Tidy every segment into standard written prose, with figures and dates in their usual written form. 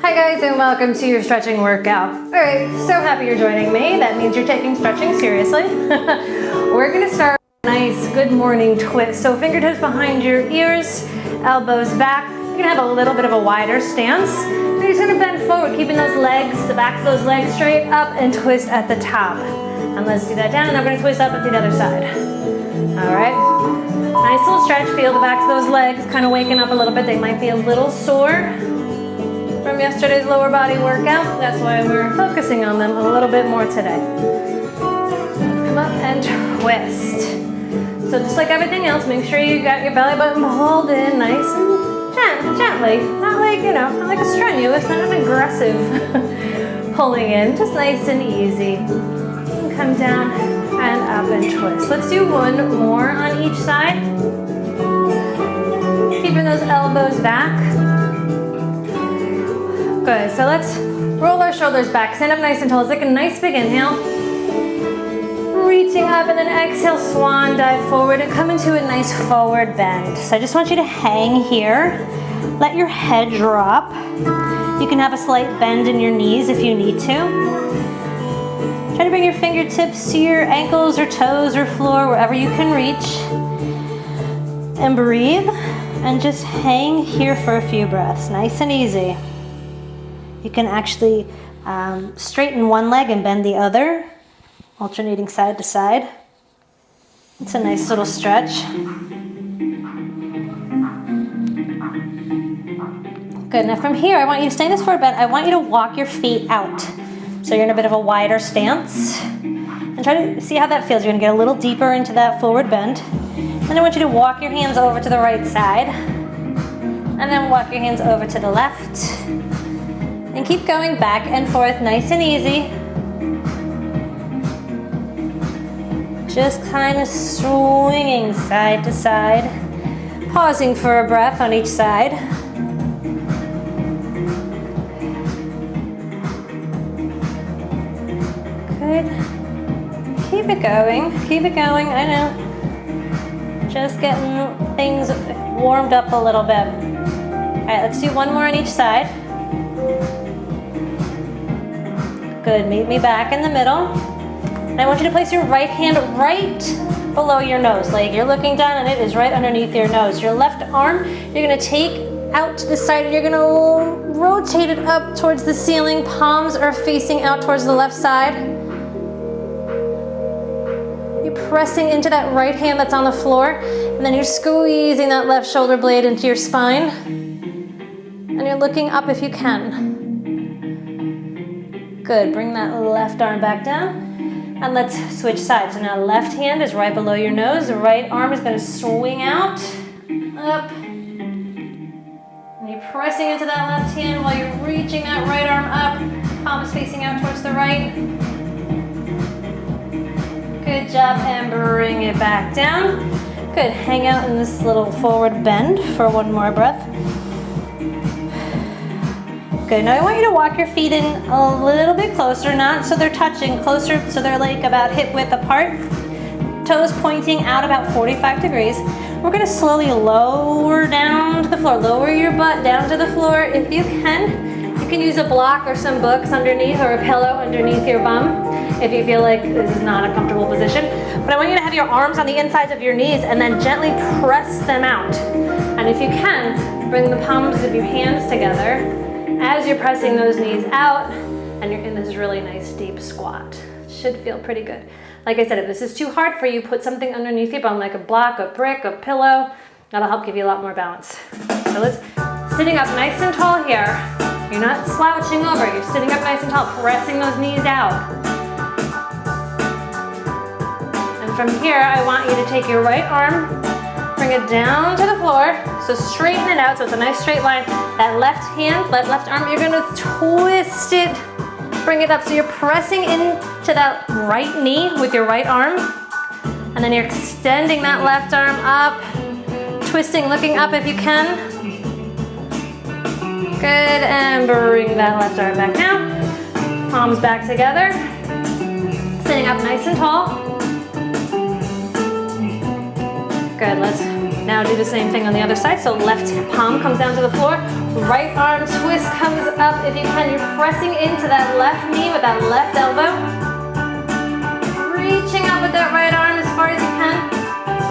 Hi guys, and welcome to your stretching workout. All right, so happy you're joining me. That means you're taking stretching seriously. We're gonna start a nice good morning twist. So fingertips behind your ears, elbows back. You're gonna have a little bit of a wider stance. You're just gonna bend forward, keeping those legs, the backs of those legs straight up and twist at the top. And let's do that down, and I'm gonna twist up at the other side. All right, nice little stretch. Feel the backs of those legs kind of waking up a little bit. They might be a little sore from yesterday's lower body workout. That's why we're focusing on them a little bit more today. Let's come up and twist. So just like everything else, make sure you got your belly button pulled in nice and gently. Not like, not like a strenuous, not an aggressive pulling in, just nice and easy. And come down and up and twist. Let's do one more on each side. Keeping those elbows back. Good, so let's roll our shoulders back, stand up nice and tall. Let's take a nice big inhale. Reaching up and then exhale, swan dive forward and come into a nice forward bend. So I just want you to hang here. Let your head drop. You can have a slight bend in your knees if you need to. Try to bring your fingertips to your ankles or toes or floor, wherever you can reach. And breathe and just hang here for a few breaths, nice and easy. You can actually straighten one leg and bend the other, alternating side to side. It's a nice little stretch. Good, now from here, I want you to stay in this forward bend. I want you to walk your feet out. So you're in a bit of a wider stance. And try to see how that feels. You're gonna get a little deeper into that forward bend. And I want you to walk your hands over to the right side. And then walk your hands over to the left. And keep going back and forth, nice and easy. Just kind of swinging side to side. Pausing for a breath on each side. Good. Keep it going, I know. Just getting things warmed up a little bit. All right, let's do one more on each side. Good, meet me back in the middle. And I want you to place your right hand right below your nose. Like you're looking down and it is right underneath your nose. Your left arm, you're gonna take out to the side and you're gonna rotate it up towards the ceiling. Palms are facing out towards the left side. You're pressing into that right hand that's on the floor, and then you're squeezing that left shoulder blade into your spine. And you're looking up if you can. Good, bring that left arm back down. And let's switch sides. So now left hand is right below your nose. The right arm is gonna swing out, up. And you're pressing into that left hand while you're reaching that right arm up. Palms facing out towards the right. Good job, and bring it back down. Good, hang out in this little forward bend for one more breath. Good, now I want you to walk your feet in a little bit closer, not so they're touching, closer so they're like about hip width apart. Toes pointing out about 45 degrees. We're gonna slowly lower down to the floor. Lower your butt down to the floor if you can. You can use a block or some books underneath or a pillow underneath your bum if you feel like this is not a comfortable position. But I want you to have your arms on the insides of your knees and then gently press them out. And if you can, bring the palms of your hands together as you're pressing those knees out, and you're in this really nice deep squat. Should feel pretty good. Like I said, if this is too hard for you, put something underneath your bum, like a block, a brick, a pillow. That'll help give you a lot more balance. So let's, sitting up nice and tall here. You're not slouching over, you're sitting up nice and tall, pressing those knees out. And from here, I want you to take your right arm, bring it down to the floor. So straighten it out so it's a nice straight line. That left hand, that left arm, you're gonna twist it, bring it up. So you're pressing into that right knee with your right arm. And then you're extending that left arm up, twisting, looking up if you can. Good, and bring that left arm back down. Palms back together. Sitting up nice and tall. Good, let's now do the same thing on the other side. So left palm comes down to the floor, right arm twist comes up If you can, you're pressing into that left knee with that left elbow. Reaching up with that right arm as far as you can.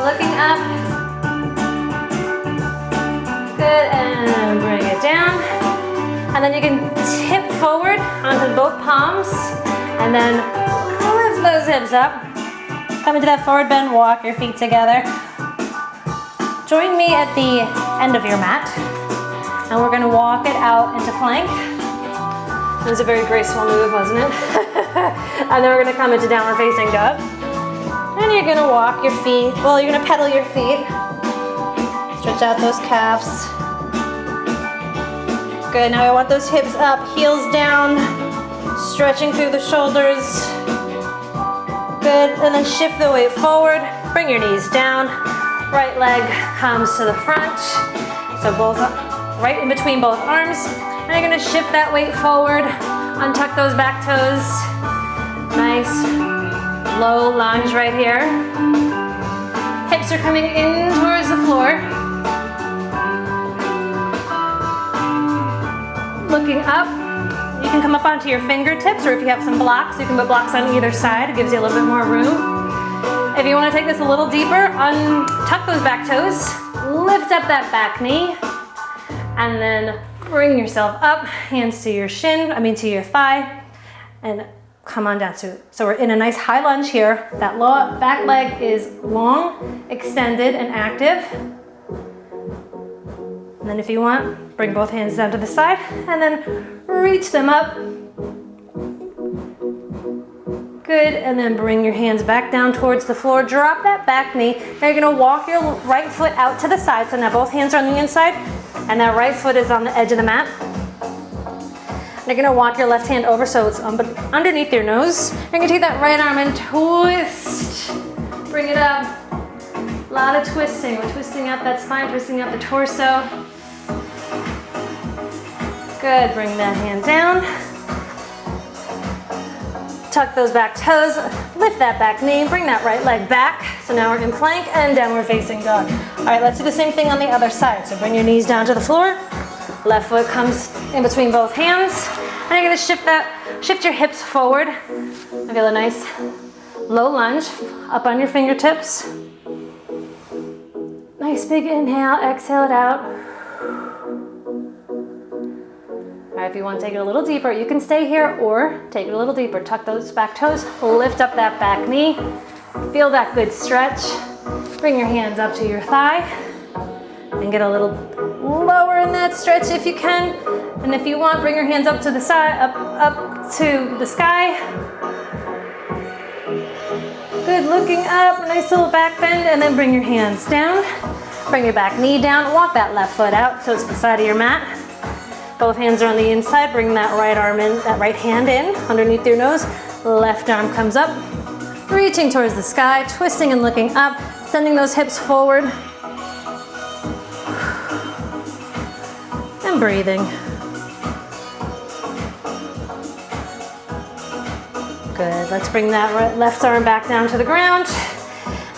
Looking up. Good, and bring it down. And then you can tip forward onto both palms. And then lift those hips up. Come into that forward bend, walk your feet together. Join me at the end of your mat. And we're gonna walk it out into plank. It was a very graceful move, wasn't it? And then we're gonna come into downward facing dog. And you're gonna walk your feet, well, you're gonna pedal your feet. Stretch out those calves. Good, now I want those hips up, heels down, stretching through the shoulders. Good, and then shift the weight forward, bring your knees down. Right leg comes to the front. So both, right in between both arms. And you're gonna shift that weight forward, untuck those back toes. Nice low lunge right here. Hips are coming in towards the floor. Looking up, you can come up onto your fingertips, or if you have some blocks, you can put blocks on either side. It gives you a little bit more room. If you want to take this a little deeper, untuck those back toes, lift up that back knee, and then bring yourself up, hands to your to your thigh, and come on down. So we're in a nice high lunge here. That back leg is long, extended, and active. And then if you want, bring both hands down to the side, and then reach them up. Good, and then bring your hands back down towards the floor. Drop that back knee. Now you're gonna walk your right foot out to the side. So now both hands are on the inside, and that right foot is on the edge of the mat. And you're gonna walk your left hand over so it's underneath your nose. You're gonna take that right arm and twist. Bring it up. A lot of twisting. We're twisting up that spine, twisting up the torso. Good, bring that hand down. Tuck those back toes, lift that back knee, bring that right leg back. So now we're in plank and downward facing dog. All right, let's do the same thing on the other side. So bring your knees down to the floor. Left foot comes in between both hands. And you're gonna shift your hips forward. I feel a nice low lunge up on your fingertips. Nice big inhale, exhale it out. All right, if you want to take it a little deeper, you can stay here or take it a little deeper. Tuck those back toes, lift up that back knee. Feel that good stretch. Bring your hands up to your thigh and get a little lower in that stretch if you can. And if you want, bring your hands up to the side, up to the sky. Good, looking up, nice little back bend, and then bring your hands down. Bring your back knee down, walk that left foot out so it's the side of your mat. Both hands are on the inside, bring that right arm in, that right hand in, underneath your nose. Left arm comes up, reaching towards the sky, twisting and looking up, sending those hips forward. And breathing. Good, let's bring that left arm back down to the ground.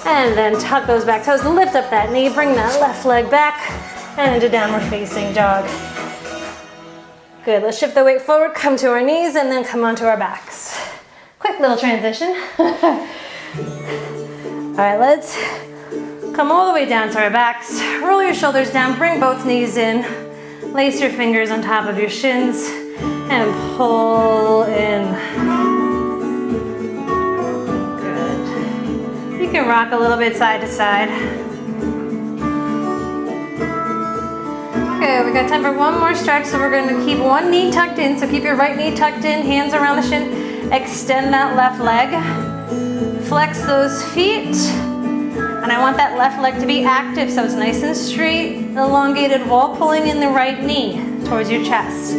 And then tuck those back toes, lift up that knee, bring that left leg back, and into downward facing dog. Good, let's shift the weight forward, come to our knees, and then come onto our backs. Quick little transition. All right, let's come all the way down to our backs. Roll your shoulders down, bring both knees in. Lace your fingers on top of your shins, and pull in. Good. You can rock a little bit side to side. Okay, we got time for one more stretch, so we're going to keep one knee tucked in. So keep your right knee tucked in, hands around the shin. Extend that left leg. Flex those feet. And I want that left leg to be active, so it's nice and straight, elongated wall, pulling in the right knee towards your chest.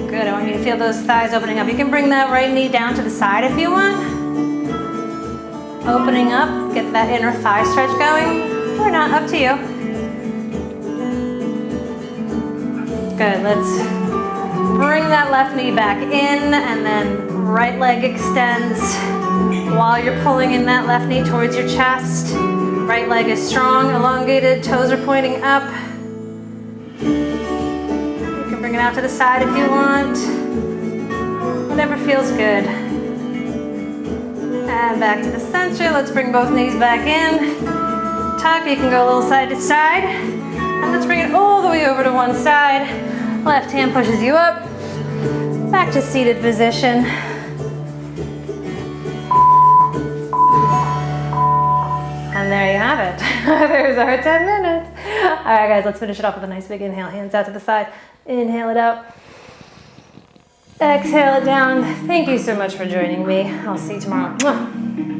Good, I want you to feel those thighs opening up. You can bring that right knee down to the side if you want. Opening up, get that inner thigh stretch going, or not, up to you. Good, let's bring that left knee back in, and then right leg extends while you're pulling in that left knee towards your chest. Right leg is strong, elongated, toes are pointing up. it out to the side if you want. Whatever feels good. And back to the center. Let's bring both knees back in. Tuck, you can go a little side to side. And let's bring it all the way over to one side. Left hand pushes you up. Back to seated position. And there you have it. There's our 10 minutes. All right, guys, let's finish it off with a nice big inhale. Hands out to the side. Inhale it out. Exhale it down. Thank you so much for joining me. I'll see you tomorrow. Mwah.